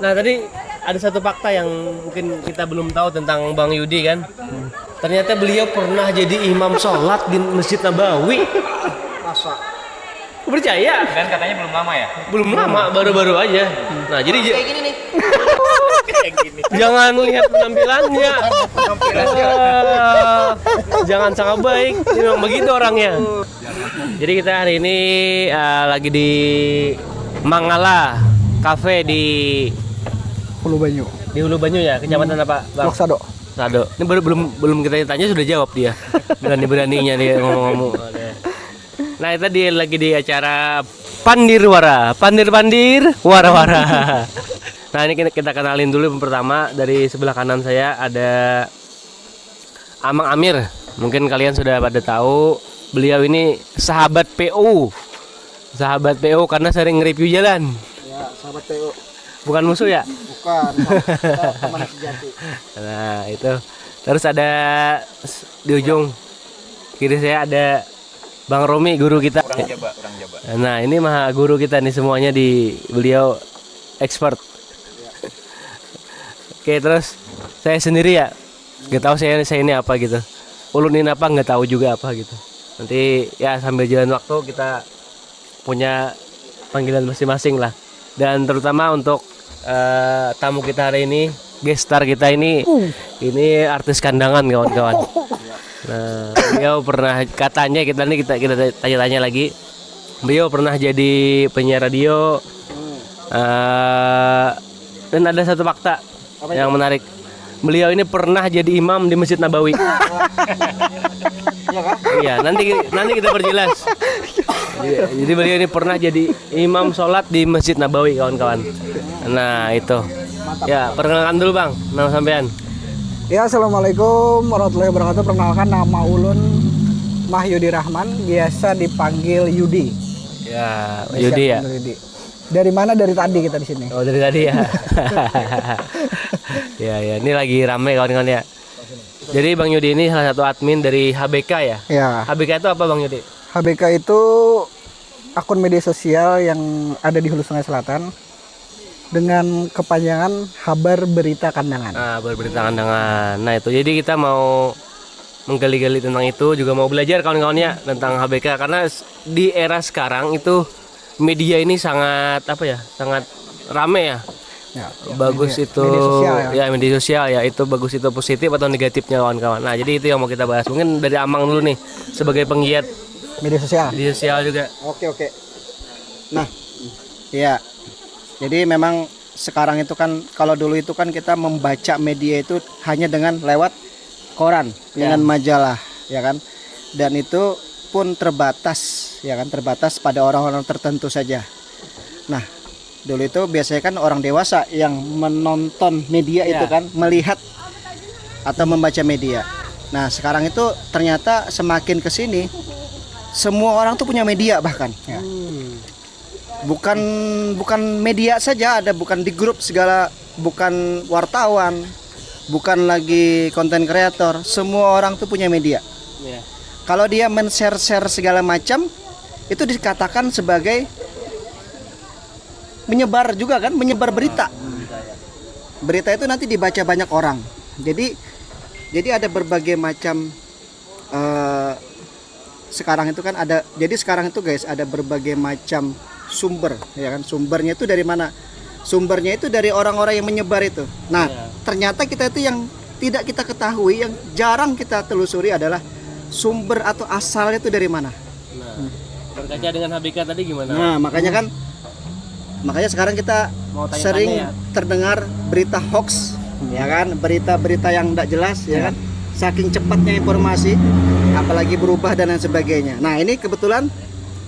Nah tadi ada satu fakta yang mungkin kita belum tahu tentang Bang Yudi kan. Ternyata beliau pernah jadi imam sholat di Masjid Nabawi. Masa? Percaya? Dan katanya belum lama ya? Belum lama, baru-baru aja. Nah jadi Kayak gini nih. Kayak gini. jangan lihat penampilannya. Jangan sangat baik. Memang begitu orangnya. Jadi kita hari ini lagi di Mangala Cafe di Hulu Banyu. Hulu Banyu ya, kecamatan apa, Bang? Lok Sado. Sado. Ini belum kita tanya sudah jawab dia. Berani-beraninya dia ngomong-ngomong. Nah, kita lagi di acara Pandir Wara. Pandir Wara-wara. Nah, ini kita kenalin dulu yang pertama. Dari sebelah kanan saya ada Amang Amir. Mungkin kalian sudah pada tahu, beliau ini sahabat PU. Sahabat PU karena sering nge-review jalan. Ya, sahabat PU. Bukan musuh ya? Bukan, teman sejati. Nah itu. Terus ada di ujung kiri saya ada Bang Romi, guru kita. Orang Jawa. Nah ini maha guru kita nih, semuanya di beliau expert. Oke, terus saya sendiri ya, nggak tahu saya ini apa gitu. Ulunin apa nggak tahu juga apa gitu. Nanti ya sambil jalan waktu kita punya panggilan masing-masing lah. Dan terutama untuk tamu kita hari ini, guest star kita ini artis kandangan kawan-kawan. Nah, beliau pernah katanya kita tanya-tanya lagi. Beliau pernah jadi penyiar radio. Dan ada satu fakta yang menarik. Beliau ini pernah jadi imam di Masjid Nabawi. Iya kah? Iya, nanti kita perjelas. Jadi beliau ini pernah jadi imam sholat di Masjid Nabawi kawan-kawan. Nah itu. Ya, perkenalkan dulu Bang, nama sampean. Ya, assalamualaikum warahmatullahi wabarakatuh. Perkenalkan, nama ulun Mahyudi Rahman, biasa dipanggil Yudi. Ya, Biasa Yudi ya. dipanggil Yudi. Dari mana? Dari tadi kita di sini. Oh, dari tadi ya. Ya, ini lagi rame kawan-kawan ya. Jadi Bang Yudi ini salah satu admin dari HBK ya. Ya, HBK itu apa Bang Yudi? HBK itu akun media sosial yang ada di Hulu Sungai Selatan dengan kepanjangan Habar Berita Kandangan. Nah, berberita kandangan. Nah itu, jadi kita mau menggali-gali tentang itu, juga mau belajar kawan-kawannya tentang HBK, karena di era sekarang itu media ini sangat sangat rame ya. Ya, Bagus media, itu media sosial ya. media sosial ya, itu bagus, itu positif atau negatifnya kawan-kawan. Nah jadi itu yang mau kita bahas. Mungkin dari Amang dulu nih, sebagai penggiat Media sosial. media sosial juga. Oke. Nah, ya. Jadi memang sekarang itu kan, kalau dulu itu kan kita membaca media itu hanya dengan lewat koran, dengan majalah, ya kan. Dan itu pun terbatas, ya kan, terbatas pada orang-orang tertentu saja. Nah, dulu itu biasanya kan orang dewasa yang menonton media itu kan, melihat atau membaca media. Nah, sekarang itu ternyata semakin ke sini semua orang tuh punya media bahkan. Ya. Bukan media saja, ada bukan di grup segala, bukan wartawan, bukan lagi konten kreator, semua orang tuh punya media. Ya. Kalau dia men-share segala macam, itu dikatakan sebagai menyebar juga kan, menyebar berita. Berita itu nanti dibaca banyak orang. Jadi ada berbagai macam sekarang itu kan ada. Jadi sekarang itu guys ada berbagai macam sumber, ya kan. Sumbernya itu dari mana? Sumbernya itu dari orang-orang yang menyebar itu. Nah, ternyata kita itu yang tidak kita ketahui, yang jarang kita telusuri adalah sumber atau asalnya itu dari mana. Nah, berkaca dengan HBK tadi gimana? Nah, makanya sekarang kita Mau tanya-tanya sering ya? terdengar berita hoax, ya kan, berita-berita yang tidak jelas, ya kan, saking cepatnya informasi, apalagi berubah dan lain sebagainya. Nah, ini kebetulan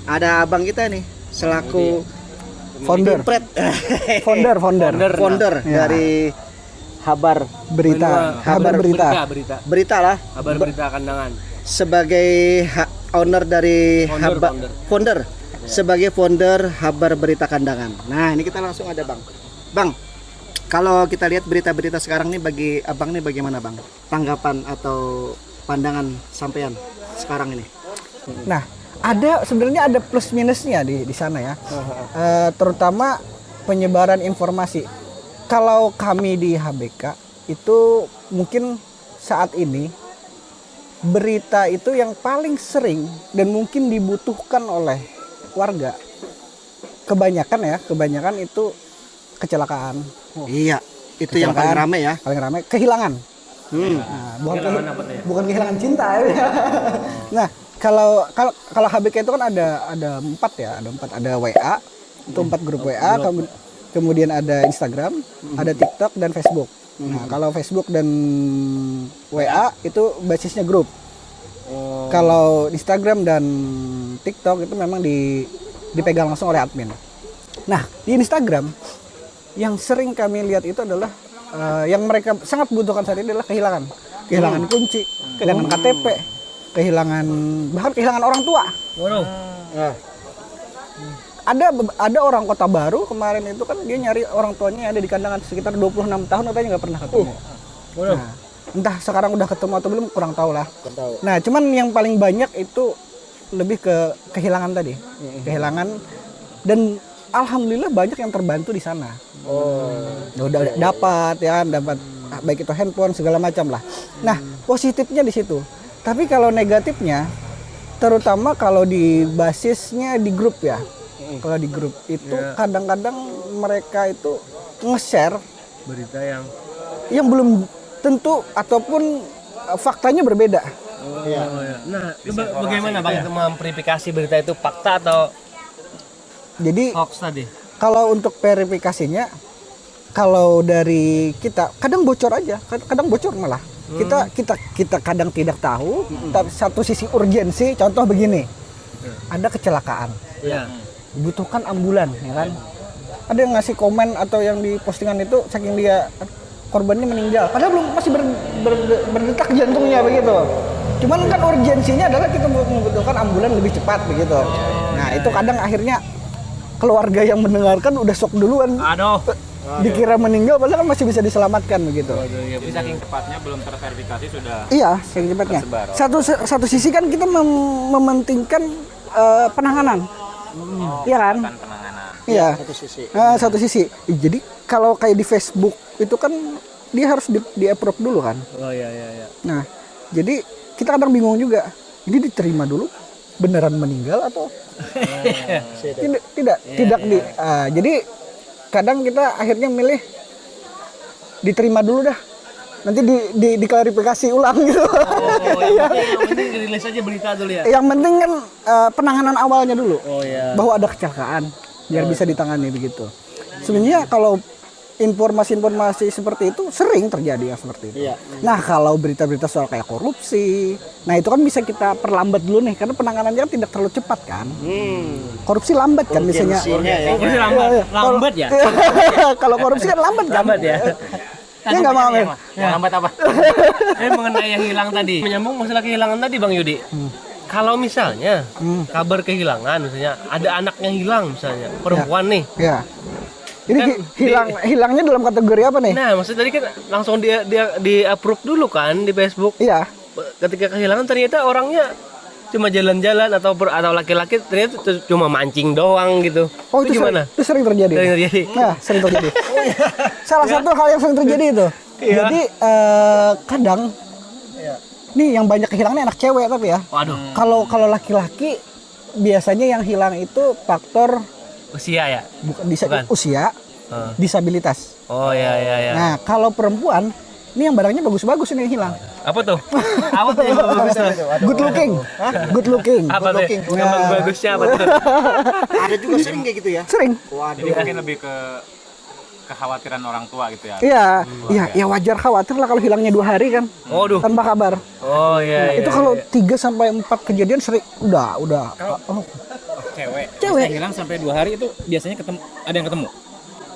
ada abang kita nih selaku founder Ya. dari Habar Berita, berita lah, Habar Berita Kandangan. sebagai owner dari founder. Sebagai founder Habar Berita Kandangan. Nah, ini kita langsung ada Bang, kalau kita lihat berita-berita sekarang nih, bagi abang nih bagaimana Bang? Tanggapan atau pandangan sampean sekarang ini? Nah, sebenarnya ada plus minusnya di sana ya. Terutama penyebaran informasi. kalau kami di HBK itu mungkin saat ini berita itu yang paling sering dan mungkin dibutuhkan oleh warga kebanyakan itu kecelakaan. Iya, itu yang paling ramai ya. Paling ramai kehilangan. Nah, Bukan kehilangan cinta ya. Nah, kalau HBK itu kan ada 4 ya, ada WA, itu 4 grup WA, kemudian ada Instagram, ada TikTok dan Facebook. Nah, kalau Facebook dan WA itu basisnya grup. Kalau Instagram dan TikTok itu memang dipegang langsung oleh admin. Nah, di Instagram yang sering kami lihat itu adalah yang mereka sangat butuhkan saat ini adalah kehilangan kunci, kehilangan KTP, bahkan kehilangan orang tua. Waduh. Ada orang Kota Baru kemarin itu kan dia nyari orang tuanya yang ada di kandangan sekitar 26 tahun katanya nggak pernah ketemu. Nah, entah sekarang udah ketemu atau belum kurang tahu lah. Nah, cuman yang paling banyak itu lebih ke kehilangan tadi. Kehilangan, dan alhamdulillah banyak yang terbantu di sana. Udah dapat baik itu handphone segala macam lah. Nah, positifnya di situ. Tapi kalau negatifnya, terutama kalau di basisnya di grup ya. Kalau di grup itu kadang-kadang mereka itu nge-share Berita yang belum tentu ataupun faktanya berbeda. Nah, itu bagaimana Bang itu memverifikasi berita itu fakta atau Jadi hoax tadi? kalau untuk verifikasinya, kalau dari kita kadang bocor aja, kadang bocor malah. Kita kadang tidak tahu, tapi satu sisi urgensi. Contoh begini, ada kecelakaan, dibutuhkan ambulan, ya kan? Ada yang ngasih komen atau yang di postingan itu saking dia korbannya meninggal, padahal masih berdetak jantungnya begitu. Cuman kan urgensinya adalah kita membutuhkan ambulan lebih cepat begitu. Nah, itu kadang akhirnya keluarga yang mendengarkan udah shock duluan. Dikira meninggal padahal kan masih bisa diselamatkan begitu. Jadi saking cepatnya belum terverifikasi sudah. Iya, saking cepatnya. Satu sisi kan kita mementingkan penanganan. Iya kan? Penanganan. Iya. Satu sisi. Jadi kalau kayak di Facebook itu kan dia harus di-approve dulu kan. Iya. Nah, jadi kita kadang bingung juga. Ini diterima dulu beneran meninggal atau tidak. Jadi kadang kita akhirnya milih diterima dulu dah. Nanti diklarifikasi ulang gitu. Yang penting dirilis aja berita dulu ya. Yang penting kan penanganan awalnya dulu. Bahwa ada kecelakaan biar bisa ditangani begitu. Sebenarnya kalau informasi-informasi seperti itu sering terjadi yang seperti itu. Nah, kalau berita-berita soal kayak korupsi, nah itu kan bisa kita perlambat dulu nih karena penanganannya kan tidak terlalu cepat kan. Korupsi lambat kan misalnya. Korupsi lambat ya. Kalau korupsi kan lambat kan. Lambat ya. Dia nggak mau. Lambat apa? Mengenai yang hilang tadi, menyambung masalah kehilangan tadi Bang Yudi. Kalau misalnya kabar kehilangan, misalnya ada anak yang hilang misalnya, perempuan nih. Ya. Ini Kan hilangnya dalam kategori apa nih? Nah, maksud tadi kan langsung dia di approve dulu kan di Facebook. Iya. Ketika kehilangan ternyata orangnya cuma jalan-jalan atau laki-laki ternyata cuma mancing doang gitu. Oh, itu gimana? Itu sering terjadi. Nah, sering terjadi. Salah satu hal yang sering terjadi itu. Jadi kadang nih yang banyak kehilangannya anak cewek tapi ya. Waduh. Kalau laki-laki biasanya yang hilang itu faktor Usia ya? bukan. Usia, disabilitas. Oh iya. Nah, kalau perempuan ini yang barangnya bagus-bagus ini yang hilang. Apa tuh? Apa tuh yang bagus tuh? Good looking. Apa tuh? Yang bagusnya apa tuh? Ada juga sering kayak gitu ya. Sering. Jadi mungkin lebih ke kekhawatiran orang tua gitu ya. Iya, wajar khawatir lah kalau hilangnya 2 hari kan. Tanpa kabar. Oh iya. Itu kalau 3 sampai 4 kejadian sering udah. Cewek hilang sampai 2 hari itu biasanya ada yang ketemu.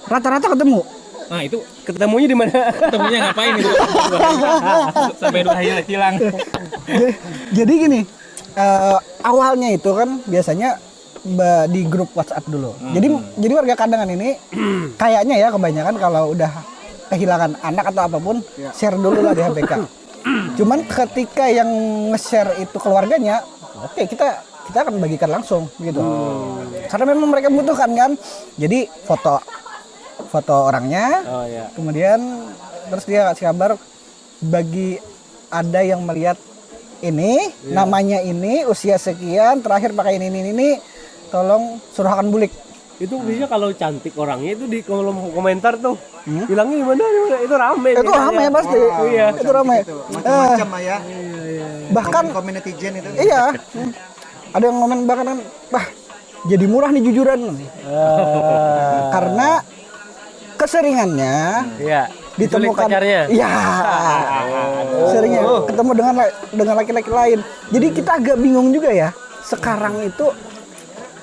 Rata-rata ketemu. Nah, itu Ketemunya di mana? ketemunya ngapain itu? Sampai 2 hari hilang. Jadi gini, awalnya itu kan biasanya di grup WhatsApp dulu. Jadi warga kandangan ini kayaknya ya kebanyakan kalau udah kehilangan anak atau apapun share dulu lah di HBK. Cuman ketika yang nge-share itu keluarganya, oke, kita akan bagikan langsung gitu. Karena memang mereka butuhkan kan. Jadi foto foto orangnya. Oh ya. Kemudian terus dia kasih kabar bagi ada yang melihat ini, namanya ini, usia sekian, terakhir pakai ini, tolong suruhkan bulik. Itu biasanya kalau cantik orangnya itu di kolom komentar tuh. Bilangnya gimana? Itu rame. Itu biasanya. rame pasti. Iya. Itu rame. Macam-macam lah ya. Bahkan Community gen itu. iya. Ada yang komen bahkan, "Wah, jadi murah nih jujuran." Karena keseringannya Iya. Diculik ditemukan pacarnya. iya, seringnya ketemu dengan laki-laki lain. Jadi kita agak bingung juga ya. Sekarang itu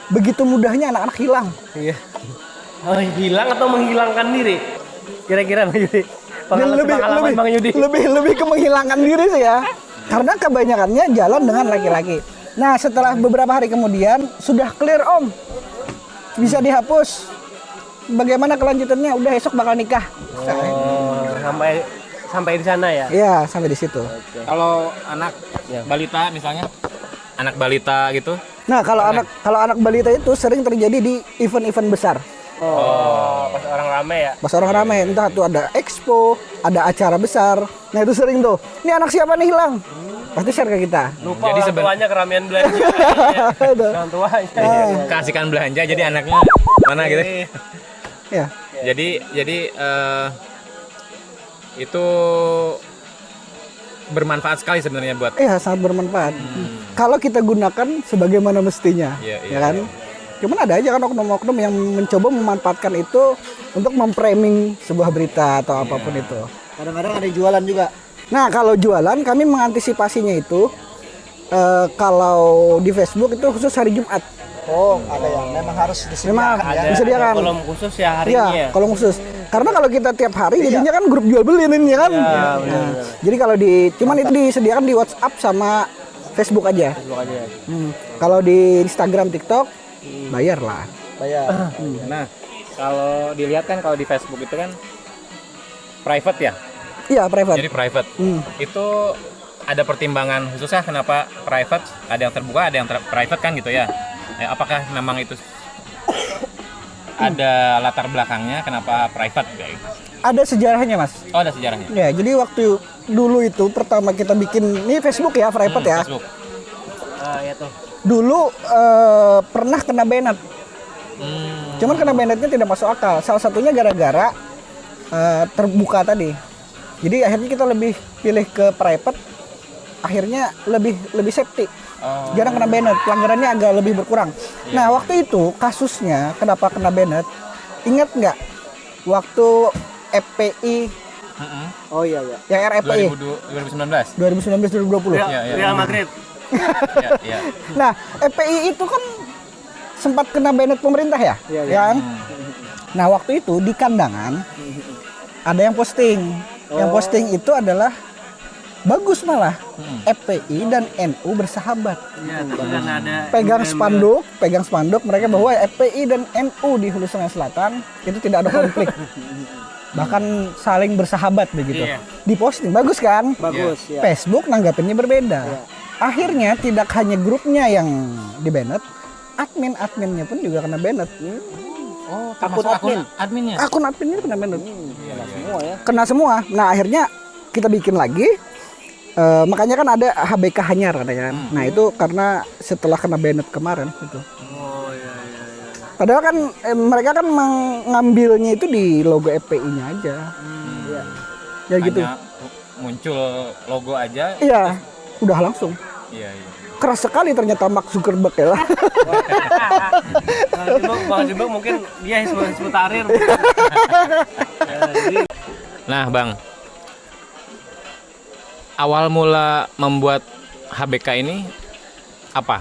begitu mudahnya anak-anak hilang. Iya. Oh, hilang atau menghilangkan diri? Kira-kira Bang Yudi. Pengalaman Bang Yudi. Lebih ke menghilangkan diri sih ya. Karena kebanyakannya jalan dengan laki-laki. Nah, setelah beberapa hari kemudian sudah clear Om. Bisa dihapus. Bagaimana kelanjutannya? Udah esok bakal nikah. Oh, sampai di sana ya. Iya, sampai di situ. Kalau anak balita misalnya, anak balita gitu. Nah, kalau anak balita itu sering terjadi di event-event besar. Oh, pas orang rame ya. Pas orang ramai, entah tuh ada expo, ada acara besar. Nah, itu sering tuh. Ini anak siapa nih hilang? Pasti share ke kita. Lupa orang tuanya keramian belanja. Itu. Orang tuanya. Kasihkan belanja jadi anaknya mana gitu. Ya. Jadi itu bermanfaat sekali sebenarnya buat. Iya, sangat bermanfaat. Kalau kita gunakan sebagaimana mestinya, Iya, ya kan? Cuman ada aja kan oknum-oknum yang mencoba memanfaatkan itu untuk memframing sebuah berita atau apapun itu. Kadang-kadang ada jualan juga. Nah, kalau jualan kami mengantisipasinya itu kalau di Facebook itu khusus hari Jumat. Oh, ada yang memang harus Memang disediakan ya. disediakan. Kolom khusus ya harinya. Iya, kolom khusus. Karena kalau kita tiap hari jadinya kan grup jual beli ini ya kan. Iya, Nah, jadi kalau cuman itu disediakan di WhatsApp sama Facebook aja. Facebook aja. Kalau di Instagram, TikTok bayar lah. Bayar. Nah, kalau dilihat kan kalau di Facebook itu kan private ya. Iya, private. Jadi private. Itu ada pertimbangan khususnya kenapa private, ada yang terbuka, ada yang private kan gitu ya. Apakah memang itu ada latar belakangnya kenapa private guys? Ada sejarahnya, Mas. Oh, ada sejarahnya. Ya, jadi waktu dulu itu pertama kita bikin ini Facebook ya, private ya. Facebook. Ya tuh. Dulu pernah kena banned. Cuman kena bannednya tidak masuk akal. Salah satunya gara-gara terbuka tadi. Jadi akhirnya kita lebih pilih ke private. Akhirnya lebih safety. Jarang kena banned, pelanggarannya agak lebih berkurang. Nah, waktu itu kasusnya kenapa kena banned? Ingat nggak? Waktu FPI Oh iya ya. yang RFPI 2019. 2019-2020. Iya. Real Madrid. Iya. Nah, FPI itu kan sempat kena banned pemerintah ya, Iya, ya kan? Nah, waktu itu di kandangan ada yang posting. Yang posting itu adalah bagus malah. FPI dan NU bersahabat. Ya, itu kan ada Pegang spanduk mereka bahwa FPI dan NU di Hulu Sungai Selatan itu tidak ada konflik. Bahkan saling bersahabat begitu. Iya. Diposting bagus kan? Bagus ya. Facebook nanggapinnya berbeda. Akhirnya tidak hanya grupnya yang di-banned, adminnya pun juga kena banned. Oh, Akun admin. adminnya. Akun adminnya kena banned. Semua ya. Kena semua. Nah, akhirnya kita bikin lagi. Makanya kan ada HBK Hanyar katanya kan. Nah, itu karena setelah kena banned kemarin itu. Oh iya. Padahal kan mereka kan mengambilnya itu di logo FPI-nya aja. Ya gitu. Hanya muncul logo aja. Iya, udah langsung. Iya. Keras sekali ternyata Mark Zuckerberg ya. Bang Jibok mungkin dia Hizbut Tahrir. Nah, Bang. Awal mula membuat HBK ini apa?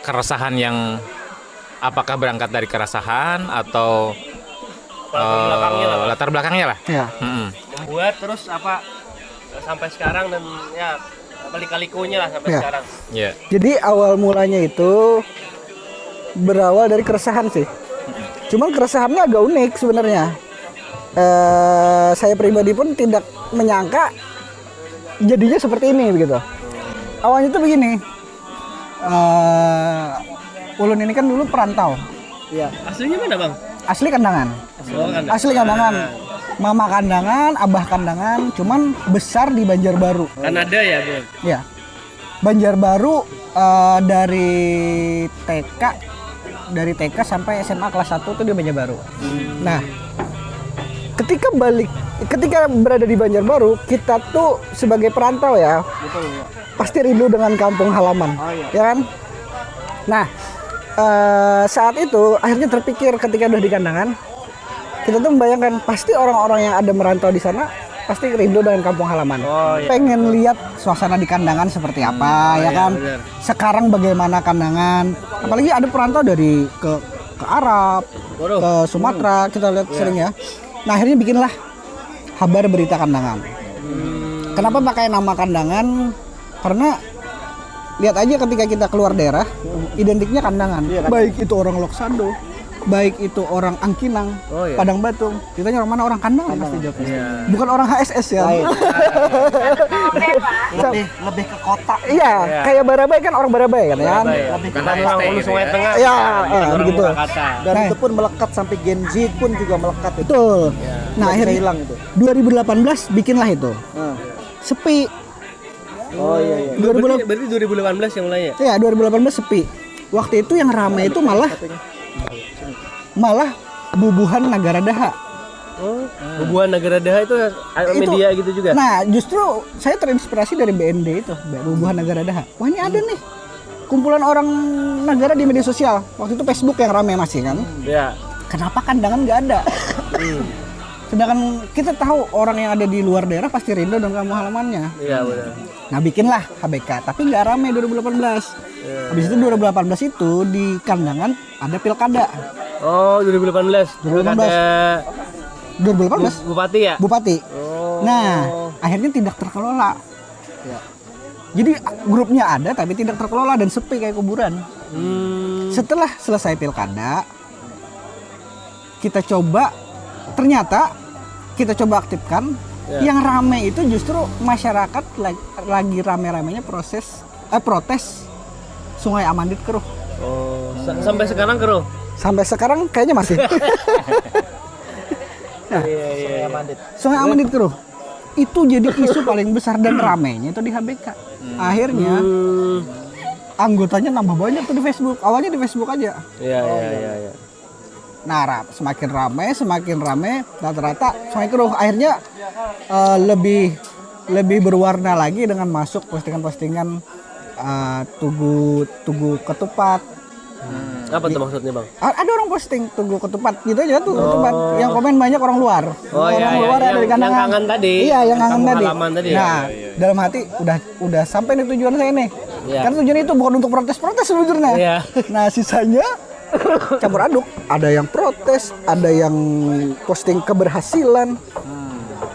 Keresahan yang apakah berangkat dari keresahan atau latar belakangnya lah? Ya. Membuat terus apa sampai sekarang dan ya kali-kalikunya lah sampai Ya. sekarang. Iya. Jadi awal mulanya itu berawal dari keresahan sih. Cuman keresahannya agak unik sebenarnya. Saya pribadi pun tidak menyangka jadinya seperti ini begitu. Awalnya tuh begini. Ulun ini kan dulu perantau. Iya. Aslinya mana, Bang? asli kandangan. Asli kandangan. Mama kandangan, abah kandangan, cuman besar di Banjarbaru. Kan ada ya, Bu? Ya. Banjarbaru dari TK sampai SMA kelas 1 tuh di Banjarbaru. Nah, ketika berada di Banjarbaru, kita tuh sebagai perantau ya. Pasti rindu dengan kampung halaman. Ya kan? Nah, saat itu akhirnya terpikir ketika udah di kandangan, kita tuh membayangkan pasti orang-orang yang ada merantau di sana pasti rindu dengan kampung halaman. Pengen lihat suasana di kandangan seperti apa, ya kan? Bener. Sekarang bagaimana kandangan? Apalagi ada perantau dari ke Arab, ke Sumatera, kita lihat sering ya. Nah, akhirnya bikinlah Habar Berita Kandangan. Kenapa pakai nama kandangan? Karena lihat aja ketika kita keluar daerah, identiknya kandangan. Baik itu orang Loksando, baik itu orang Angkinang, Padang Batu, ditanya orang mana, orang kandangan pasti jawabnya. Bukan orang HSS ya. Lebih ke kota. Iya, kayak Barabai kan orang Barabai kan ya. Lebih Karena Orang ST Hulu gitu Sungai ya. Tengah. Iya, Orang begitu. Purwakarta. Dan Nah. itu pun melekat sampai Gen Z pun juga melekat itu. Betul. Nah, Nggak bisa akhirnya hilang itu. 2018 bikinlah itu. Sepi. Oh iya. Berarti 2018 yang mulai ya? Ya, 2018 sepi. Waktu itu yang ramai itu malah Bubuhan Nagara Daha. Hubungan Negara Daha itu media gitu juga? Nah, justru saya terinspirasi dari BND itu, Bubuhan Nagara Daha. Wah, ini ada nih kumpulan orang negara di media sosial. Waktu itu Facebook yang ramai masih kan. Ya. Kenapa kandangan nggak ada? Sedangkan kita tahu orang yang ada di luar daerah pasti rindu dengan kampung halamannya. Iya, benar. Nah, bikinlah HBK, tapi nggak ramai 2018. Habis itu 2018 itu di kandangan ada pilkada. Oh, 2018. 2018 Bupati ya? Bupati. Nah, akhirnya tidak terkelola. Jadi grupnya ada tapi tidak terkelola dan sepi kayak kuburan. Setelah selesai pilkada, ternyata kita coba aktifkan. Yang rame itu justru masyarakat lagi rame-ramenya protes Sungai Amandit keruh. Oh, sampai sekarang keruh. Sampai sekarang kayaknya masih. Sungai Amandit keruh. Itu jadi isu paling besar dan ramenya itu di HBK. Akhirnya anggotanya nambah banyak tuh di Facebook. Awalnya di Facebook aja. Iya. Nah, semakin ramai, rata-rata Sungai Keruh. Akhirnya lebih berwarna lagi dengan masuk postingan-postingan Tugu Ketupat. Apa tuh maksudnya, Bang? Ada orang posting Tugu Ketupat gitu aja, Tugu Ketupat. Yang komen banyak orang luar. Orang luar yang dari kandangan. Yang kangen tadi. Iya, yang kangen Kampung tadi. halaman tadi. Nah, dalam hati udah sampai nih tujuan saya nih. Iya. Karena tujuan itu bukan untuk protes sebetulnya. Iya. Nah, sisanya campur aduk. Ada yang protes, ada yang posting keberhasilan.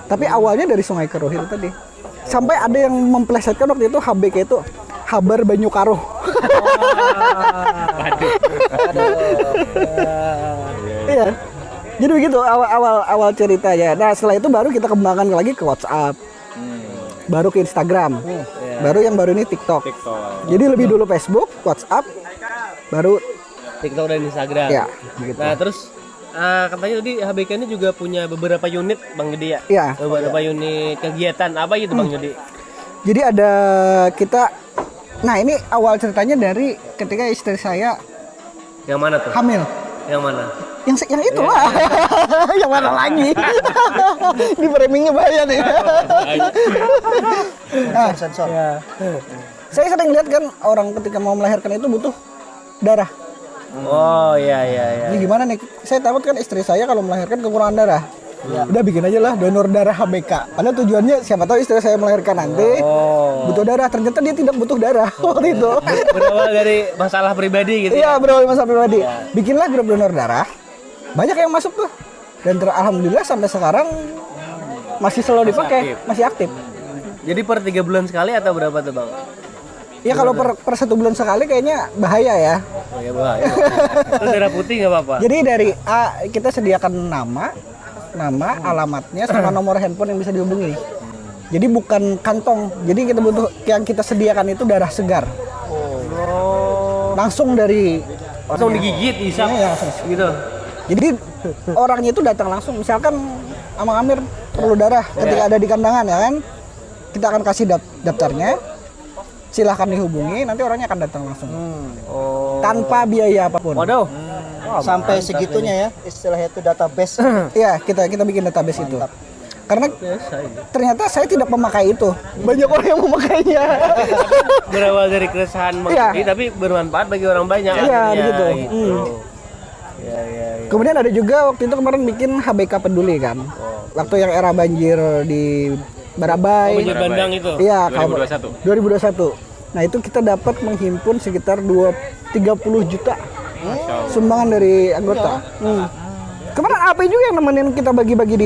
Tapi awalnya dari Sungai Keruh itu tadi. Sampai ada yang memplesetkan waktu itu HBK itu Habar Banyu Karuh. Iya. Jadi begitu awal ceritanya. Nah, setelah itu baru kita kembangkan lagi ke WhatsApp. Baru ke Instagram. Baru ini TikTok. Jadi lebih dulu Facebook, WhatsApp, baru TikTok dan Instagram. ya, begitu. Nah, terus katanya tadi HBK ini juga punya beberapa unit, Bang Yudi ya? Iya. Beberapa unit kegiatan apa gitu, Bang Yudi? Jadi ada kita. Nah, ini awal ceritanya dari ketika istri saya Yang mana tuh? hamil. Yang mana? Yang itu lah. Yang mana lagi? Di framingnya bahaya nih. Sensor. Saya sering lihat kan orang ketika mau melahirkan itu butuh darah. Oh, iya. Ini gimana nih? Saya takut kan istri saya kalau melahirkan kekurangan darah. Udah bikin aja lah donor darah HBK. Padahal tujuannya siapa tahu istri saya melahirkan nanti butuh darah. Ternyata dia tidak butuh darah waktu itu. Berawal dari masalah pribadi gitu. Iya, berawal masalah pribadi. Bikinlah grup donor darah. Banyak yang masuk tuh. Dan alhamdulillah sampai sekarang masih selalu dipakai, masih aktif. Jadi per 3 bulan sekali atau berapa tuh, Bang? Ya kalau per 1 bulan sekali kayaknya bahaya ya. Oh ya, bahaya. Itu darah putih nggak apa-apa. Jadi dari A kita sediakan nama, alamatnya sama nomor handphone yang bisa dihubungi. Jadi bukan kantong. Jadi kita butuh yang kita sediakan itu darah segar. Langsung dari Langsung digigit, isap Iya, gitu. Jadi orangnya itu datang langsung. Misalkan Amang Amir perlu darah ketika ada di kandangan ya kan. Kita akan kasih daftarnya. Silahkan dihubungi, nanti orangnya akan datang langsung. Tanpa biaya apapun. Waduh. Sampai segitunya ya istilahnya itu database. Iya, kita bikin database itu. Karena ternyata saya tidak memakai itu. Banyak orang yang memakainya. Berawal dari keresahan mengerti, tapi bermanfaat bagi orang banyak. Iya, akhirnya, begitu. gitu. Ya. Kemudian ada juga waktu itu kemarin bikin HBK Peduli kan. Waktu yang era banjir di Barabai. Banjir bandang itu. Iya, 2021. 2021. Nah, itu kita dapat menghimpun sekitar 30 juta sumbangan dari anggota. Kemarin AP juga yang nemenin kita bagi-bagi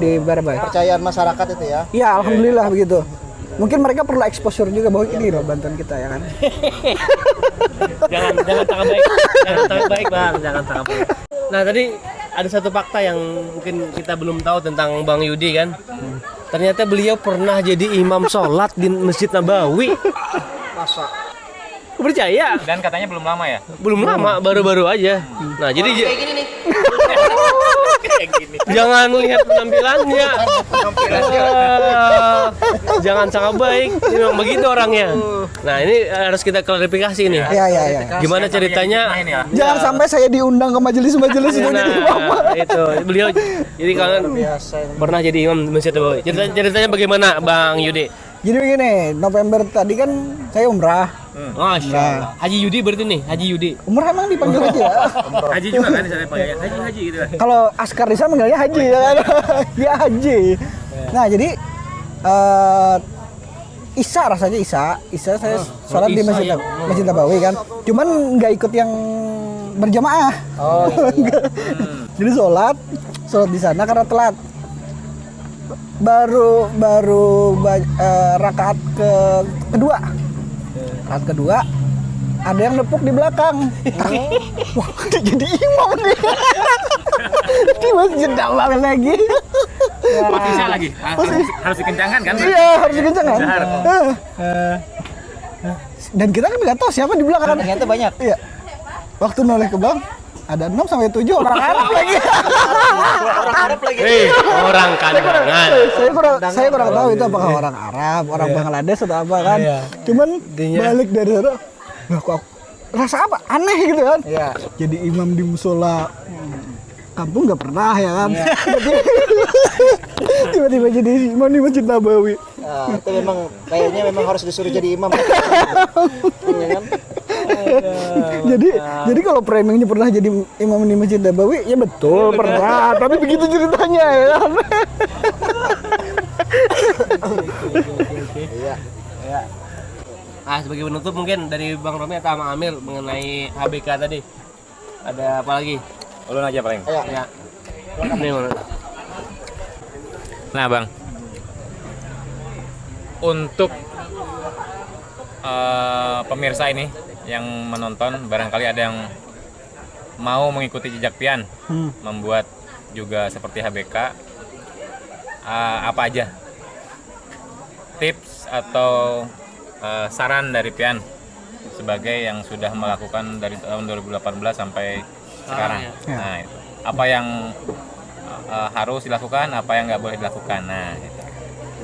di Barabai. Kepercayaan masyarakat itu ya. Iya, alhamdulillah begitu. Mungkin mereka perlu exposure juga bahwa ini loh bantuan kita ya kan. jangan sangat baik. Jangan sangat baik, Bang. Jangan sangat baik. Nah, tadi ada satu fakta yang mungkin kita belum tahu tentang Bang Yudi kan. Ternyata beliau pernah jadi imam sholat di Masjid Nabawi. Masa Percaya? Dan katanya belum lama ya? Belum lama, baru-baru aja. Nah, jadi kayak gini nih. Jangan lihat penampilannya. Jangan sangat baik. Ini memang begitu orangnya. Nah, ini harus kita klarifikasi nih. Iya. Gimana ceritanya? Jangan sampai saya diundang ke majelis-majelis itu jadi imam. Itu beliau jadi kalian pernah jadi imam di Masjid Nabawi. Ceritanya bagaimana, Bang Yudi? Jadi begini, November tadi kan saya umrah. Masya Allah. Haji Yudi berarti nih, Haji Yudi. Umrah emang dipanggil haji ya? Haji juga kan saya panggilnya haji gitu kan. Kalau Askar Rizal manggilnya haji ya kan? Ya haji. Nah jadi Isya rasanya Isya saya sholat di Masjid Nabawi kan. Cuman nggak ikut yang berjamaah. Jadi sholat di sana karena telat. Baru rakaat kedua. Rakaat kedua ada yang nepuk di belakang. Wah, jadi imam nih. Di Masjid Nabawi lagi. Bisa lagi. Harus dikencangkan kan? Iya, harus dikencangkan. Dan kita kan nggak tahu siapa di belakang. ternyata banyak. Iya. Waktu noleh ke bang, ada 6 sampai 7 orang Arab lagi. Orang Arab lagi. Orang kandangan. Saya kurang tahu itu apakah orang Arab, orang Bangladesh atau apa kan. Cuman balik dari sana, loh kok rasa apa? Aneh gitu kan. Iya. Jadi imam di musola kampung nggak pernah ya kan. Tiba-tiba jadi imam di Masjid Nabawi. Nah, itu memang kayaknya memang harus disuruh jadi imam. Iya kan? Jadi kalau framingnya pernah jadi imam di Masjid Nabawi, ya betul pernah. Tapi begitu ceritanya ya kan. Iya. Nah, sebagai penutup mungkin dari Bang Romi atau Bang Amir mengenai HBK tadi. Ada apa lagi? Ulun aja paling. Ya. Ini mana? Nah, Bang. Untuk pemirsa ini yang menonton, barangkali ada yang mau mengikuti jejak Pian, membuat juga seperti HBK, apa aja tips atau saran dari Pian sebagai yang sudah melakukan dari tahun 2018 sampai sekarang. Nah, itu. Apa yang harus dilakukan, apa yang nggak boleh dilakukan. Nah, itu.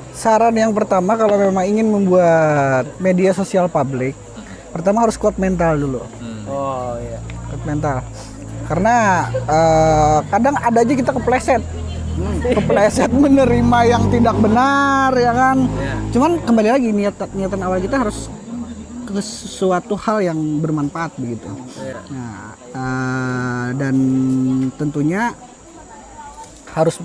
Saran yang pertama kalau memang ingin membuat media sosial publik, pertama harus kuat mental dulu. Oh iya. Kuat mental. Karena kadang ada aja kita kepleset. Kepleset menerima yang tidak benar ya kan. Cuman kembali lagi niatan awal kita harus ke sesuatu hal yang bermanfaat begitu. Nah, dan tentunya harus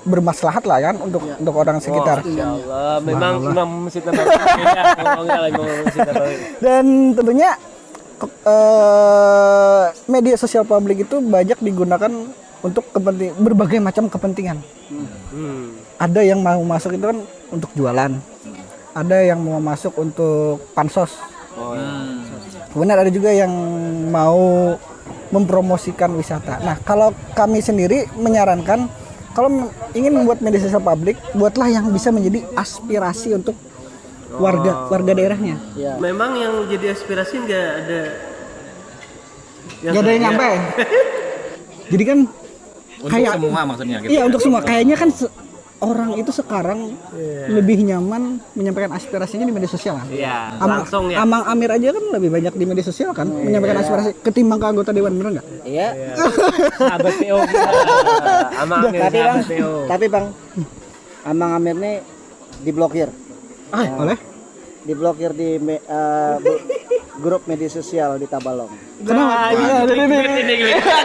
bermaslahat lah kan untuk orang sekitar. Masya Allah, memang Imam Masjid Nabawi beda ngomongnya lagi Imam Masjid Nabawi. Dan tentunya media sosial publik itu banyak digunakan untuk berbagai macam kepentingan. Ada yang mau masuk itu kan untuk jualan, ada yang mau masuk untuk pansos. Kemudian ada juga yang mau mempromosikan wisata. Nah, kalau kami sendiri menyarankan kalau ingin membuat media sosial publik, buatlah yang bisa menjadi aspirasi untuk warga daerahnya. Memang yang jadi aspirasi nggak ada Gak ada yang nyampe. Jadi kan Untuk Kayak- semua maksudnya gitu. Iya ya. untuk semua. Kayaknya kan orang itu sekarang lebih nyaman menyampaikan aspirasinya di media sosial kan. Iya, Amang, langsung ya. Amang Amir aja kan lebih banyak di media sosial kan menyampaikan aspirasi ketimbang ke anggota dewan, bener nggak? Iya. Sahabat PO kita. Sama Amir Tapi bang, sahabat PO. tapi bang, Amang Amir nih diblokir, Oleh? diblokir di grup media sosial di Tabalong. Kenapa?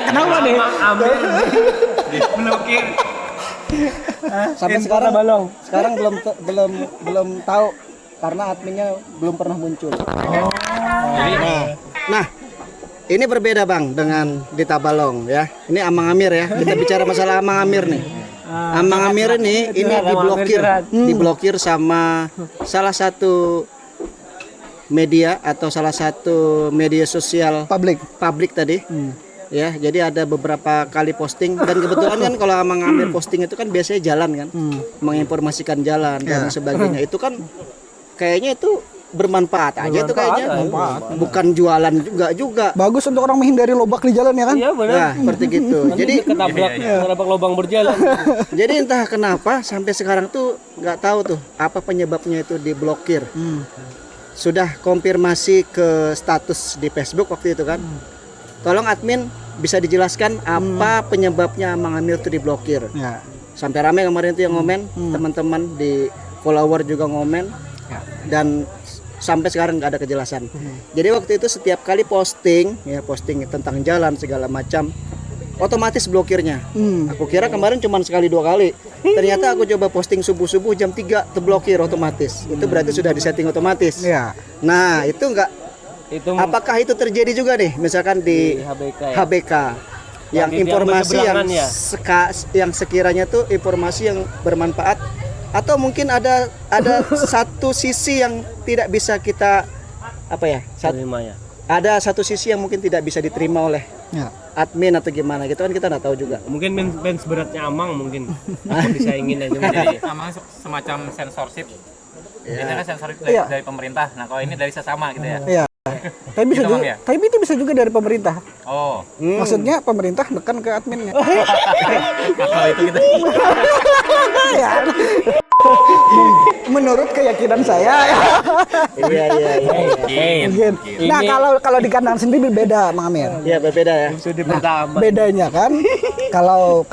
Kenapa nih? Amir diblokir. Sampai sekarang belum tahu karena adminnya belum pernah muncul. Nah, ini berbeda bang dengan di Tabalong ya. Ini Amang Amir ya. Kita bicara masalah Amang Amir nih. Amang Amir ini diblokir sama salah satu media atau salah satu media sosial publik tadi. Ya, jadi ada beberapa kali posting dan kebetulan kan kalau Amang Amir posting itu kan biasanya jalan kan, menginformasikan jalan dan sebagainya. Itu kan kayaknya itu bermanfaat aja tuh kayaknya, bukan jualan juga. Bagus untuk orang menghindari lobak di jalan ya kan? Iya benar. Nah, seperti gitu. Jadi ketabrak lubang berjalan. jadi entah kenapa sampai sekarang tuh nggak tahu tuh apa penyebabnya itu diblokir. Sudah konfirmasi ke status di Facebook waktu itu kan. Tolong admin bisa dijelaskan apa penyebabnya Amang Amir itu diblokir. Ya. Sampai ramai kemarin itu yang ngomen, teman-teman di follower juga ngomen. Dan sampai sekarang nggak ada kejelasan. Jadi waktu itu setiap kali posting tentang jalan segala macam, otomatis blokirnya. Aku kira kemarin cuma sekali 2 kali. Ternyata aku coba posting subuh-subuh jam 3 terblokir otomatis. Itu berarti sudah disetting otomatis. Iya. Nah, itu enggak. Itu Apakah itu terjadi juga nih misalkan di HBK ya? HBK yang Di informasi yang berseberangan ya? yang sekiranya tuh informasi yang bermanfaat atau mungkin ada satu sisi yang tidak bisa kita Terima ya. ada satu sisi yang mungkin tidak bisa diterima oleh Ya. admin atau gimana gitu kan kita nggak tahu juga. Mungkin fans beratnya Amang mungkin disaingin aja. Jadi sama semacam sensorship. Ini kan sensorship dari pemerintah. Nah, kalau ini dari sesama gitu ya. Iya. Tapi bisa Gitu, juga, Bang, ya? tapi itu bisa juga dari pemerintah. Oh. Maksudnya pemerintah nekan ke adminnya. Kalau itu gitu. Ya. Menurut keyakinan saya. Iya. Mungkin. Nah, kalau di kandang sendiri beda, Mang Amir. Iya berbeda ya. Studi pertama. Bedanya kan kalau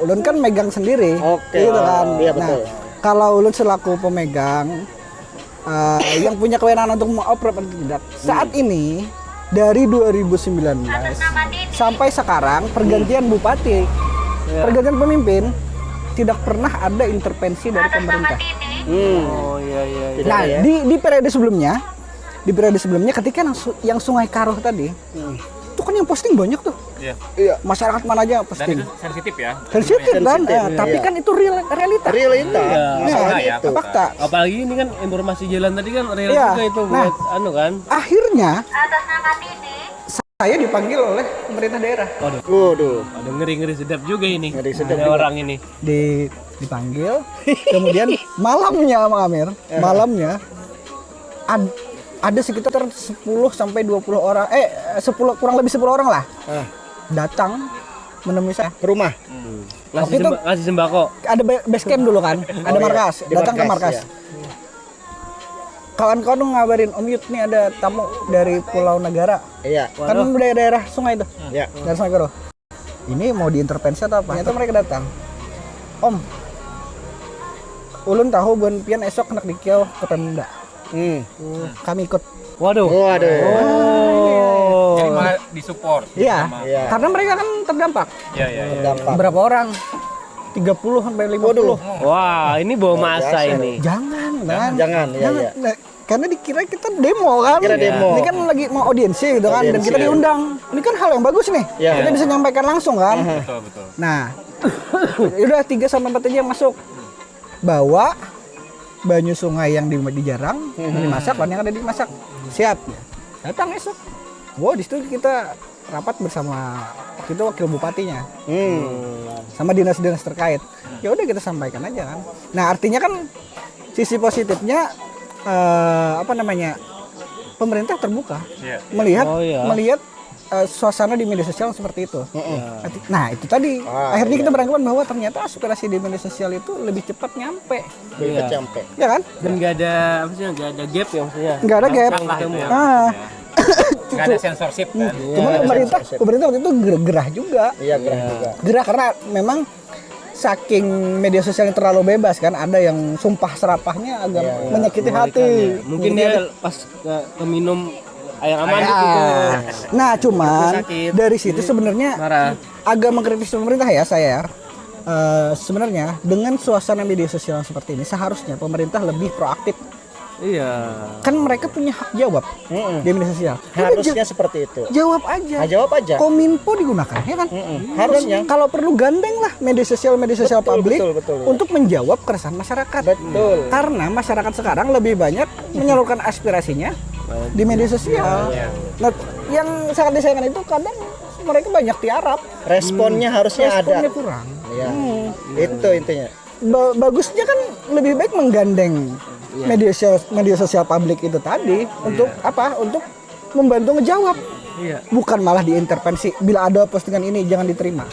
ulun kan megang sendiri. Oke. Gitu kan. Iya betul. Kalau ulun selaku pemegang yang punya kewenangan untuk mengoperate atau tidak. Saat ini dari 2019 sampai sekarang pergantian bupati, pergantian pemimpin tidak pernah ada intervensi dari pemerintah. Oh iya. Tidak Nah, ya. di periode sebelumnya ketika yang Sungai Karuh tadi, itu kan yang posting banyak tuh. Iya. Masyarakat mana aja Dan posting. itu sensitif ya. Sensitif kan, tapi iya. kan itu realita. Realita. Masalahnya Iya. itu. Fakta. Apalagi ini kan informasi jalan tadi kan real Iya. juga itu Nah. buat kan. Akhirnya saya dipanggil oleh pemerintah daerah. Waduh. Ada ngeri sedap juga ini. Ngeri sedap Ada juga. orang ini. Dipanggil, kemudian malamnya Mang Amir, ada sekitar 10 sampai 20 orang 10 kurang lebih 10 orang lah datang menemui saya Ke rumah. Ngasih, itu- ngasih sembako. ada base camp dulu kan, ada markas, Di datang ke markas. ya. Kawan-kawan tuh ngabarin, Om Yud nih ada tamu dari Pulau Negara, Iya. kan daerah sungai tuh, Ya. dari Sungai Karuh. Ini mau diintervensi atau apa? Ternyata mereka datang, Om, ulun tahu buan pian esok hendak dikiau ke Pemda, kami ikut. Waduh. Waduh. Oh. Jadi malah disupport. Iya, Iya. karena mereka kan terdampak. Iya. Dampak. Berapa orang? 30 sampai 50. Wah, ini bawa masa ini. Jangan, kan? Jangan, iya. Nah, karena dikira kita demo kan. Kira demo. Ini kan lagi mau audiensi gitu kan, dan Audiensi, kita ya. diundang. Ini kan hal yang bagus nih. Iya. Kita bisa nyampaikan langsung kan. Betul. Nah, udah 3 sampai 4 aja yang masuk. Bawa banyu sungai yang dijarang, yang dimasak, dan yang ada dimasak. Siap. Datang esok. Wow, di situ kita rapat bersama waktu itu wakil bupatinya. Sama dinas-dinas terkait. Ya udah kita sampaikan aja kan. Nah, artinya kan sisi positifnya pemerintah terbuka Iya. melihat Oh, iya. melihat suasana di media sosial seperti itu. Nah itu tadi akhirnya kita beranggapan bahwa ternyata aspirasi di media sosial itu lebih cepat nyampe, Sampai. ya kan? Dan nggak ada apa sih, nggak ada gap ya maksudnya. Nggak ada gap. Lah, itu ya. Nah, Nggak ada censorship kan. cuma pemerintah waktu itu gerah juga. Iya, gerah juga. Gerah karena memang saking media sosialnya terlalu bebas kan, ada yang sumpah serapahnya agak menyakiti hati. Mungkin dia pas ke minum air aman Ya. gitu. Nah, cuman Sakit. dari situ sebenarnya Marah. agak mengkritis pemerintah ya saya. Sebenarnya dengan suasana media sosial seperti ini seharusnya pemerintah lebih proaktif. Iya. Kan mereka punya hak jawab di media sosial. Harusnya seperti itu. Jawab aja. Jawab aja. Kominfo digunakan ya kan? Harusnya. Dan kalau perlu gandeng lah media sosial publik betul, ya. untuk menjawab keresahan masyarakat. Betul. Karena masyarakat sekarang lebih banyak menyalurkan aspirasinya di media sosial. Nah, yang sangat disayangkan itu kadang mereka banyak tiarap, Responnya harusnya ada. responnya kurang. Ya. Itu intinya. Bagusnya kan lebih baik menggandeng media sosial publik itu tadi untuk apa? Untuk membantu ngejawab. Iya. Bukan malah diintervensi. Bila ada postingan ini jangan diterima.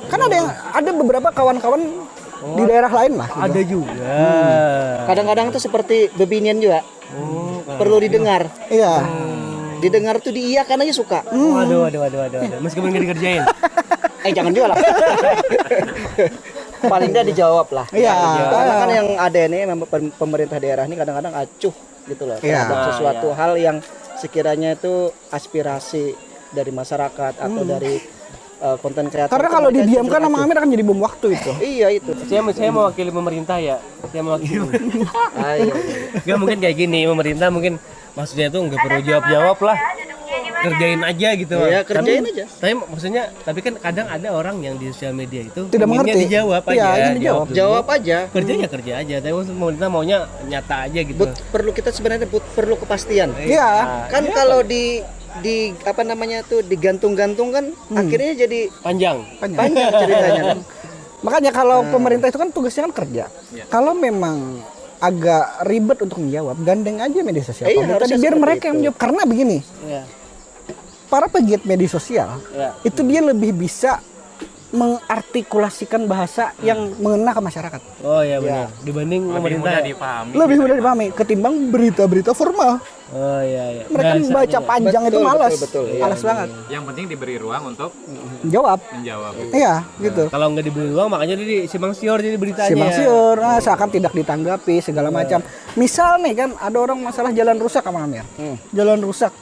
Kan ada beberapa kawan-kawan di daerah lain lah. Gitu. Ada juga. Kadang-kadang tuh seperti bebinian juga. Perlu didengar. Iya. Didengar tuh diiyakan aja suka. Waduh. Meskipun nggak dikerjain. Jangan juga lah. Paling nggak dijawab lah. Iya. Karena kan yang ada ini memang pemerintah daerah ini kadang-kadang acuh gitu loh. Iya. Terhadap sesuatu hal yang sekiranya itu aspirasi dari masyarakat atau dari konten kreator. Karena kalau didiamkan sama Amir akan jadi bom waktu itu. Iya itu. Saya mewakili pemerintah ya. Saya mewakili. Ayo. Gak mungkin kayak gini, pemerintah mungkin maksudnya tuh nggak perlu jawab lah, kerjain aja gitu. Iya, kerjain aja. Tapi maksudnya, tapi kan kadang ada orang yang di sosial media itu Tidak inginnya mengerti. dijawab Iya, aja, ingin dijawab. dulu. Jawab aja. Kerja aja. Tapi maksud pemerintah maunya nyata aja gitu. Perlu kita sebenarnya perlu kepastian. Iya. Kan kalau di apa namanya tuh digantung-gantung kan akhirnya jadi Panjang. panjang ceritanya kan. Makanya kalau pemerintah itu kan tugasnya kan kerja. Kalau memang agak ribet untuk menjawab, gandeng aja media sosial. Iya, Pemerintah harusnya biar seperti mereka yang itu. menjawab. Karena begini, Iya. para pegiat media sosial Iya. itu dia lebih bisa mengartikulasikan bahasa yang mengena ke masyarakat. Oh iya benar. Dibanding Lebih pemerintah. mudah ya? dipahami. Lebih mudah dipahami ketimbang berita-berita formal. Oh iya. Mereka baca panjang itu Betul, malas. betul, iya. Malas banget. Yang penting diberi ruang untuk Jawab. menjawab. Iya, gitu. Kalau nggak diberi ruang makanya dia simpang siur jadi beritanya. Simpang siur, seakan tidak ditanggapi segala macam. Misal nih kan ada orang masalah jalan rusak sama Amir. Jalan rusak.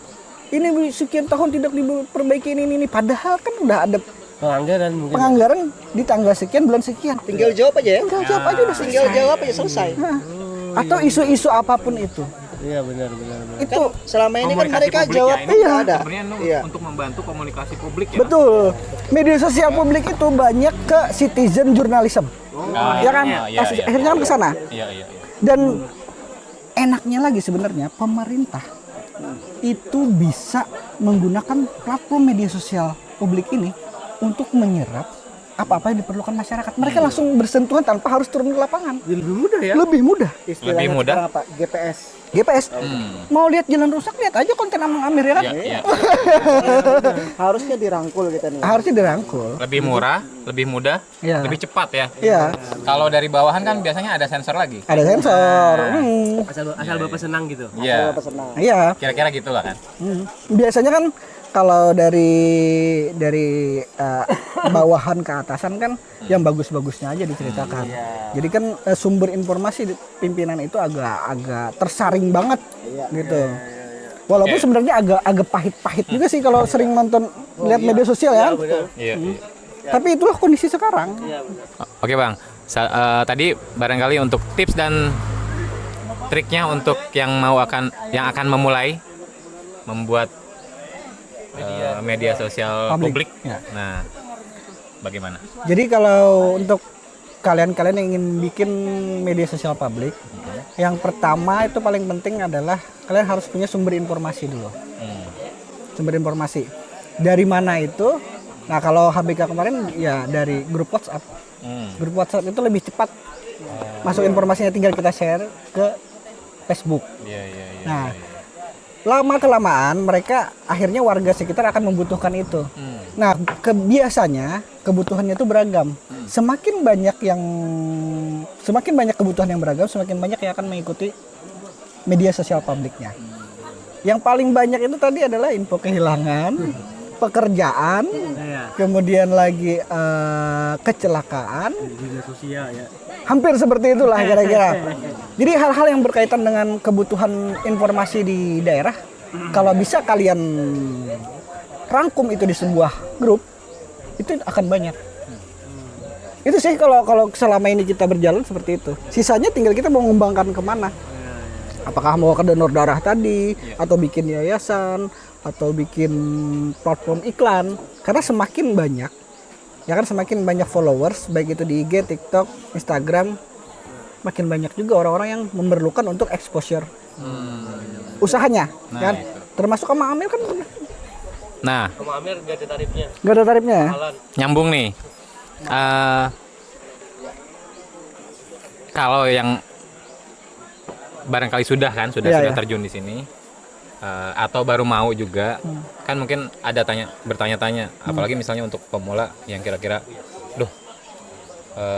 Ini sekian tahun tidak diperbaiki ini. Padahal kan udah ada Penganggaran mungkin. penganggaran di tanggal sekian bulan sekian. Tinggal jawab aja ya. Tinggal jawab aja udah Tinggal selesai. jawab aja selesai. Nah, atau isu-isu apapun itu. Iya benar. Itu Selama ini kan Komunikasi mereka publik jawab ya, ini iya ada. sebenarnya Iya. untuk membantu komunikasi publik ya. betul. Media sosial publik itu banyak ke citizen journalism. Ya kan? Akhirnya kan ke sana. Iya. Dan enaknya lagi sebenarnya pemerintah itu bisa menggunakan platform media sosial publik ini untuk menyerap apa-apa yang diperlukan masyarakat. Mereka langsung bersentuhan tanpa harus turun ke lapangan. Jadi lebih mudah ya. Lebih mudah. Istilahnya Lebih mudah. sekarang apa? GPS. GPS. Mau lihat jalan rusak, lihat aja konten Amang Amir ya kan? Iya. Harusnya dirangkul kita nih. Harusnya dirangkul. Lebih murah, lebih mudah, Iya. lebih cepat ya. Iya. Kalau dari bawahan kan biasanya ada sensor lagi. Ada sensor. Asal Bapak senang gitu. Iya. Pesenang. Iya. Kira-kira gitulah kan. Biasanya kan kalau dari bawahan ke atasan kan yang bagus-bagusnya aja diceritakan. Jadi kan sumber informasi di pimpinan itu agak tersaring banget gitu. Walaupun sebenarnya agak pahit-pahit juga sih kalau sering nonton lihat media sosial ya. Iya. Tapi itulah kondisi sekarang. Oke bang, tadi barangkali untuk tips dan triknya untuk yang akan memulai membuat media sosial publik. Ya. Nah, bagaimana? Jadi kalau untuk kalian-kalian yang ingin bikin media sosial publik, yang pertama itu paling penting adalah kalian harus punya sumber informasi dulu. Sumber informasi. Dari mana itu? Nah, kalau HBK kemarin ya dari grup WhatsApp. Grup WhatsApp itu lebih cepat. Masuk informasinya tinggal kita share ke Facebook. Iya. Nah, lama kelamaan mereka akhirnya warga sekitar akan membutuhkan itu. Nah, biasanya kebutuhannya itu beragam. Semakin banyak kebutuhan yang beragam, semakin banyak yang akan mengikuti media sosial publiknya. Yang paling banyak itu tadi adalah info kehilangan, pekerjaan, kemudian lagi kecelakaan, hampir seperti itulah kira-kira. Jadi hal-hal yang berkaitan dengan kebutuhan informasi di daerah, kalau bisa kalian rangkum itu di sebuah grup, itu akan banyak. Itu sih kalau selama ini kita berjalan seperti itu. Sisanya tinggal kita mau mengembangkan kemana. Apakah mau ke donor darah tadi, atau bikin yayasan, atau bikin platform iklan. Karena semakin banyak, ya kan, semakin banyak followers, baik itu di IG, TikTok, Instagram, makin banyak juga orang-orang yang memerlukan untuk exposure usahanya. Nah, Kan? itu. Termasuk sama Amir kan Nah, Sama Amir gak ada tarifnya. nggak ada tarifnya ya? nyambung nih. Kalau yang barangkali sudah Iya. terjun di sini, atau baru mau juga, kan mungkin ada bertanya-tanya, apalagi misalnya untuk pemula yang kira-kira,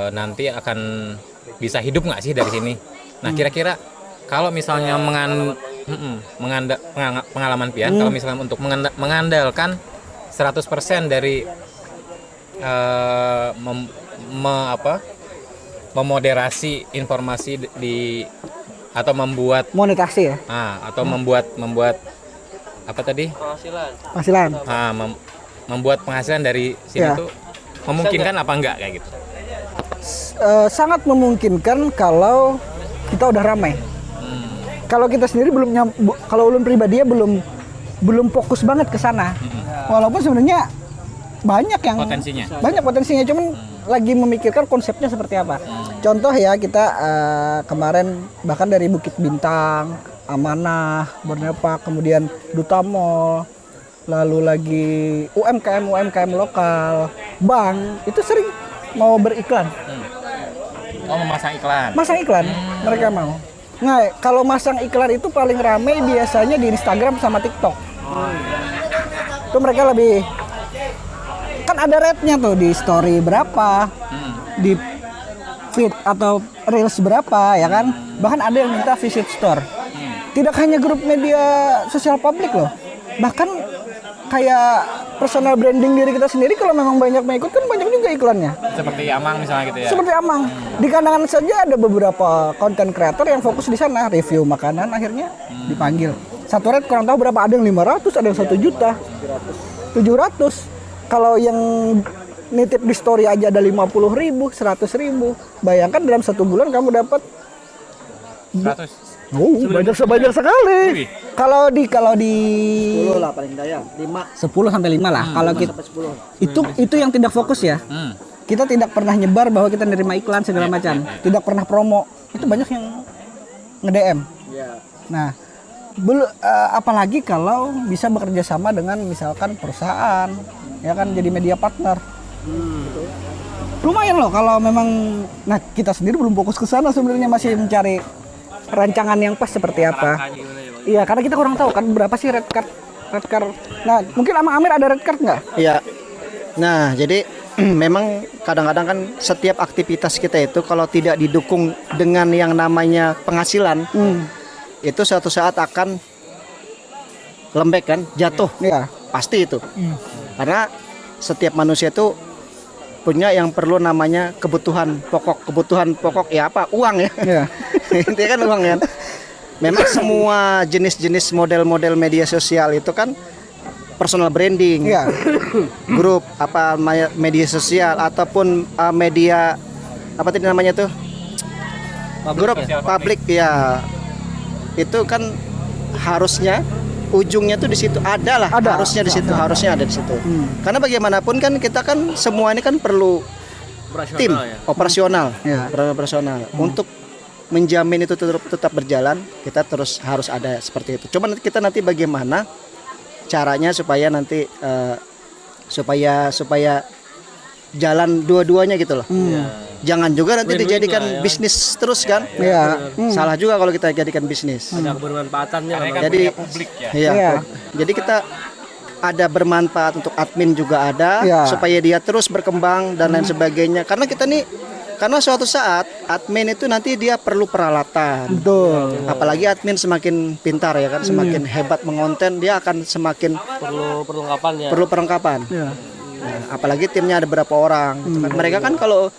nanti akan bisa hidup nggak sih dari sini? Nah, kira-kira kalau misalnya pengalaman Pian, kalau misalnya untuk mengandalkan 100% dari memoderasi informasi atau membuat Monetasi ya? atau membuat apa tadi? Penghasilan. Membuat penghasilan dari sini Ya. tuh memungkinkan apa enggak kayak gitu? Sangat memungkinkan kalau kita udah ramai. Kalau kita sendiri kalau ulun pribadi ya belum fokus banget ke sana. Walaupun sebenarnya banyak yang Potensinya. banyak potensinya, cuman lagi memikirkan konsepnya seperti apa. Contoh ya, kita kemarin bahkan dari Bukit Bintang, Amanah, Borneo Park, kemudian Duta Mall, lalu lagi UMKM lokal, bank itu sering mau beriklan. Oh, memasang iklan. Masang iklan, mereka mau. Nah, kalau masang iklan itu paling ramai biasanya di Instagram sama TikTok. Itu mereka lebih, kan ada rate-nya tuh, di story berapa, di feed atau reels berapa, ya kan. Bahkan ada yang minta visit store. Tidak hanya grup media sosial publik loh, bahkan kayak personal branding diri kita sendiri, kalau memang banyak mengikut kan banyak juga iklannya. Seperti Amang misalnya gitu ya. Seperti Amang, di Kandangan saja ada beberapa konten kreator yang fokus di sana, review makanan, akhirnya dipanggil. Satu rate kurang tahu berapa, ada yang 500, ada yang 1 juta, 700. Kalau yang nitip di story aja ada 50.000, 100.000. Bayangkan dalam 1 bulan kamu dapat 100. banyak sekali. Wih. Kalau di 10 lah paling daya, 5 10 sampai 5 lah. Kalau kita sampai 10. itu yang tidak fokus ya. Kita tidak pernah nyebar bahwa kita nerima iklan segala macam. Tidak pernah promo. Itu banyak yang nge-DM. Ya. Nah, apalagi kalau bisa bekerja sama dengan misalkan perusahaan, ya kan, jadi media partner. Lumayan loh kalau memang. Nah, kita sendiri belum fokus ke sana sebenarnya, masih mencari rancangan yang pas seperti apa. Iya, karena kita kurang tahu kan berapa sih red card. Nah, mungkin sama Amir ada red card nggak? Iya. Nah, jadi memang kadang-kadang kan setiap aktivitas kita itu kalau tidak didukung dengan yang namanya penghasilan, itu suatu saat akan lembek kan, jatuh. Iya. Pasti itu. Karena setiap manusia itu punya yang perlu namanya kebutuhan pokok ya apa? Uang ya. Iya. Intinya kan uang kan. Memang semua jenis-jenis model-model media sosial itu kan personal branding, Iya. grup apa media sosial ataupun media apa tadi namanya tuh, grup publik ya, itu kan harusnya ujungnya tuh di situ ada. Harusnya di situ. Karena bagaimanapun kan kita kan semua ini kan perlu tim operasional, Ya. operasional untuk menjamin itu tetap berjalan. Kita terus harus ada seperti itu. Cuma kita nanti bagaimana caranya supaya nanti supaya jalan dua-duanya gitu loh. Jangan juga nanti Win-win dijadikan lah, ya. bisnis terus kan. Iya. Salah juga kalau kita jadikan bisnis. Ada kebermanfaatannya Karena memang. kan Jadi- punya publik ya. Iya. Iya. Jadi kita ada bermanfaat untuk admin juga ada Iya. supaya dia terus berkembang dan lain sebagainya. Karena kita nih karena suatu saat admin itu nanti dia perlu peralatan. Betul. Apalagi admin semakin pintar ya kan, semakin hebat mengonten, dia akan semakin Perlu perlengkapan ya. perlu perlengkapan. Iya. Nah, apalagi timnya ada berapa orang. gitu kan. Mereka kan kalau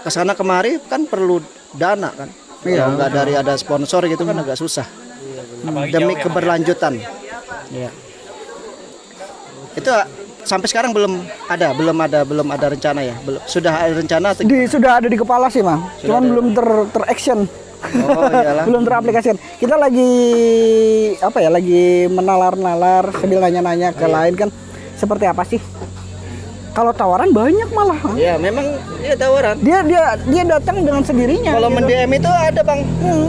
kesana kemari kan perlu dana kan. Kalau nggak dari ada sponsor gitu kan agak susah. Apalagi Demi jauh ya, keberlanjutan. Iya. Itu sampai sekarang belum ada rencana ya. Sudah ada rencana atau Sudah ada di kepala sih, Mang. Cuman belum ter-action. Oh iyalah. Belum teraplikasikan. Kita lagi lagi menalar-nalar sambil nanya-nanya ke lain kan seperti apa sih? Kalau tawaran banyak malah. Ya memang ya tawaran. Dia datang dengan sendirinya. Kalau gitu. mendm itu ada bang.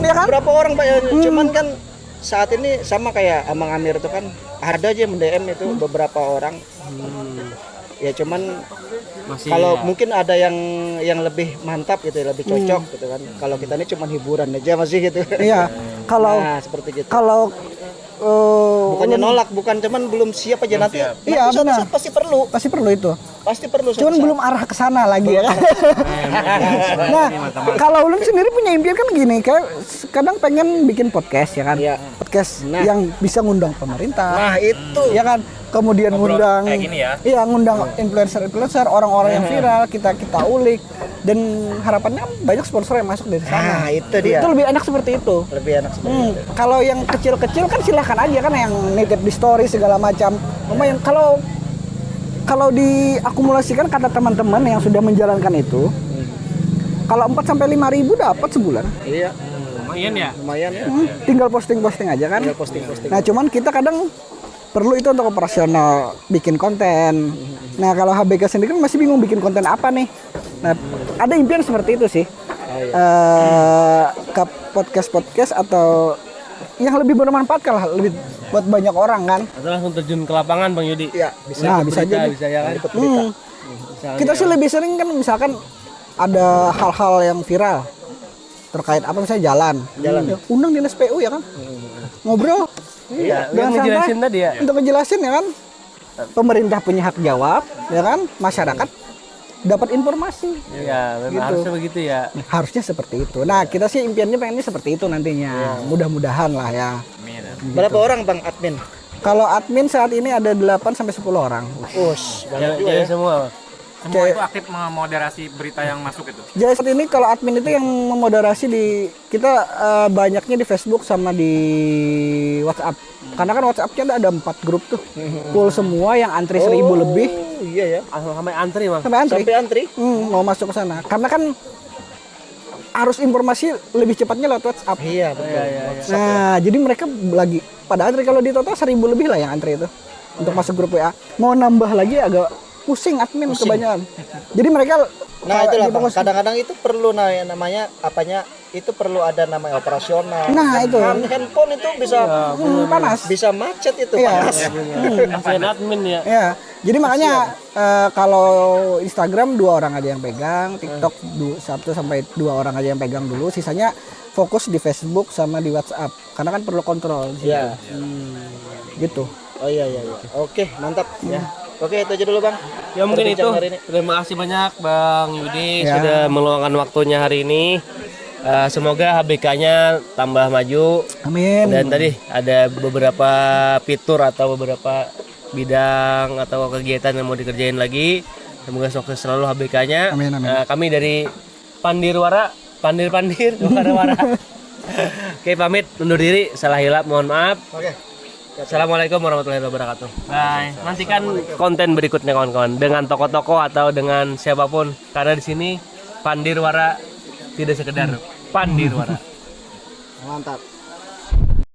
Ya kan? Berapa orang pak? Cuman kan saat ini sama kayak Amang Amir itu kan ada aja mendm itu beberapa orang. Ya cuman Masih kalau ya. mungkin ada yang lebih mantap gitu, lebih cocok gitu kan. Kalau kita ini cuman hiburan aja masih gitu. Iya. Kalau Nah seperti gitu. kalau Bukannya nolak, bukan cuman belum siap aja nanti. Iya, Suatu benar. saat pasti perlu, pasti perlu itu. pasti perlu. suatu Cuman saat. belum arah ke sana lagi ya kan. Nah, kalau Ulun sendiri punya impian kan gini, kayak kadang pengen bikin podcast ya kan. Iya. Podcast Nah. yang bisa ngundang pemerintah. Nah itu. Ya kan? Kemudian Ngobrol ngundang kayak gini ya. Iya, ngundang influencer, orang-orang yang viral, kita ulik dan harapannya banyak sponsor yang masuk dari sana. Nah itu dia. Itu lebih enak seperti itu. Lebih enak seperti itu. Kalau yang kecil-kecil kan silahkan aja kan yang nitip di story segala macam. Lumayan kalau diakumulasikan kata teman-teman yang sudah menjalankan itu, kalau 4 sampai 5 ribu dapat sebulan. Iya, Lumayan ya. lumayan ya. Tinggal posting-posting aja kan. Tinggal posting-posting. Nah, cuman kita kadang perlu itu untuk operasional bikin konten. Nah, kalau HBK sendiri kan masih bingung bikin konten apa nih. Nah, ada impian seperti itu sih. Ke podcast atau yang lebih bermanfaat kalau lebih buat banyak orang kan. Atau langsung terjun ke lapangan Bang Yudi. Iya, Nah, bisa aja. Bisa ya kan. Misalnya. Kita sih lebih sering kan misalkan ada hal-hal yang viral terkait apa misalnya jalan. Ya, undang dinas PU ya kan. Ngobrol. Iya, Dengan yang ngejelasin santai. tadi ya. Untuk ngejelasin ya kan. Pemerintah punya hak jawab, ya kan? Masyarakat dapat informasi. Iya, memang Gitu. harusnya begitu ya. Harusnya seperti itu. Nah, kita sih impiannya pengennya seperti itu nantinya. Mudah-mudahan lah ya. Amin. Berapa orang bang admin? Kalau admin saat ini ada 8 sampai 10 orang. Us, banyak juga Jadi ya. semua. Semua itu aktif memoderasi berita yang masuk itu. Jadi saat ini kalau admin itu yang memoderasi di kita banyaknya di Facebook sama di WhatsApp. Karena kan WhatsApp-nya ada 4 grup tuh. Full semua yang antri 1000 lebih Oh, iya ya. Sampai antri, Bang. sampai antri. Sampai antri. Mau masuk ke sana. Karena kan arus informasi lebih cepatnya lewat WhatsApp. Iya betul. Nah, jadi mereka lagi pada antri kalau di total 1000 lebih lah yang antri itu untuk masuk grup WA. Mau nambah lagi agak pusing admin kebanyakan. Jadi mereka Nah itulah di bang. fokus- Kadang-kadang itu perlu namanya apanya? Itu perlu ada namanya operasional. Nah, itu. Handphone itu bisa panas. bisa macet itu Iya. panas. Kasihan admin ya. Ya, jadi makanya kalau Instagram 2 orang aja yang pegang, TikTok 1 sampai 2 orang aja yang pegang dulu, sisanya fokus di Facebook sama di WhatsApp. Karena kan perlu kontrol. di situ. Iya. Gitu. Oh iya. Oke mantap ya. Oke itu aja dulu bang. Ya mungkin itu. Perbincangan hari ini. Terima kasih banyak Bang Yudi Ya. sudah meluangkan waktunya hari ini. Semoga HBK-nya tambah maju. Amin. Dan tadi ada beberapa fitur atau beberapa bidang atau kegiatan yang mau dikerjain lagi. Semoga sukses selalu HBK-nya. Amin, amin. Kami dari Pandirwara, Pandir Wara. Oke, pamit undur diri. Salah hilap, mohon maaf. Oke. Assalamualaikum warahmatullahi wabarakatuh. Bye. Nantikan konten berikutnya kawan-kawan dengan tokoh-tokoh atau dengan siapapun karena di sini Pandirwara tidak sekedar Pandirwara. Mantap.